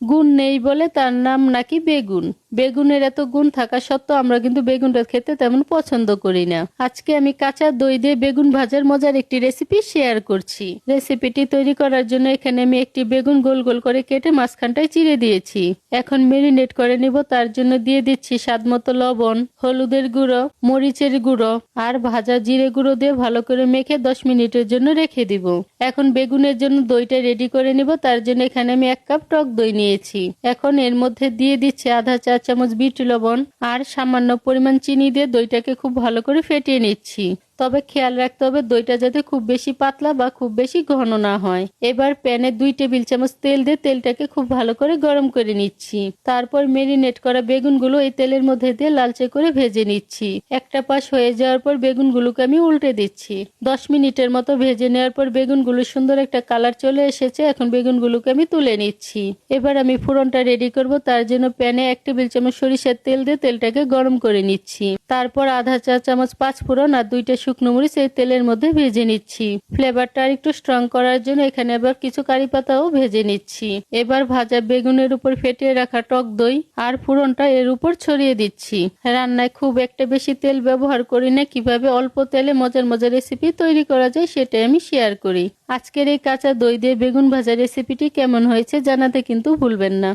গুণ নেই বলে তার নাম নাকি বেগুন। বেগুনের এত গুণ থাকা সত্ত্বেও আমরা কিন্তু বেগুনটা খেতে তেমন পছন্দ করি না। আজকে আমি কাঁচা দই দিয়ে বেগুন ভাজার মজার একটি রেসিপি শেয়ার করছি। রেসিপিটি তৈরি করার জন্য এখানে আমি একটি বেগুন গোল গোল করে কেটে মাঝখানটায় চিড়ে দিয়েছি। এখন মেরিনেট করে নিব। তার জন্য দিয়ে দিচ্ছি স্বাদমতো লবণ, হলুদের গুঁড়ো, মরিচের গুঁড়ো আর ভাজা জিরে গুঁড়ো দিয়ে ভালো করে মেখে 10 মিনিটের জন্য রেখে দিব। এখন বেগুনের জন্য দইটা রেডি করে নিব। তার জন্য এখানে আমি 1 কাপ টক দই নিয়েছি। এখন এর মধ্যে দিয়ে দিচ্ছি আধা চা চামচ বিট লবণ আর সামান্য পরিমাণ চিনি দিয়ে দইটাকে খুব ভালো করে ফেটিয়ে নিচ্ছি। তবে খেয়াল রাখতে হবে দইটা যাতে খুব বেশি পাতলা বা খুব বেশি ঘন না হয়। এবার প্যানে 2 টেবিল চামচ তেল দিয়ে তেলটাকে খুব ভালো করে গরম করে নিচ্ছি। তারপর মেরিনেট করা বেগুনগুলো এই তেলের মধ্যে দিয়ে লালচে করে ভেজে নিচ্ছি। একটা পাশ হয়ে যাওয়ার পর বেগুনগুলোকে আমি উল্টে দিচ্ছি। 10 মিনিটের মতো ভেজে নেওয়ার পর বেগুনগুলো সুন্দর একটা কালার চলে এসেছে। এখন বেগুনগুলোকে আমি তুলে নিচ্ছি। এবার আমি ফোড়নটা রেডি করব। তার জন্য প্যানে 1 টেবিল চামচ সরিষার তেল দিয়ে তেলটাকে গরম করে নিচ্ছি। তারপর আধা চা চামচ 5 ফোড়ন আর 2টা শুকনো মরিচ এই তেলের মধ্যে ভেজে নিচ্ছি। ফ্লেভারটা আর একটু স্ট্রং করার জন্য এখানে আবার কিছু কারি পাতাও ভেজে নিচ্ছি। এবার ভাজা বেগুনের উপর ফেটিয়ে রাখা টক দই আর ফোড়নটা এর উপর ছড়িয়ে দিচ্ছি। রান্নায় খুব একটা বেশি তেল ব্যবহার করি না। কিভাবে অল্প তেলে মজার মজার রেসিপি তৈরি করা যায় সেটাই আমি শেয়ার করি। আজকের এই কাঁচা দই দিয়ে বেগুন ভাজা রেসিপিটি কেমন হয়েছে জানাতে কিন্তু ভুলবেন না।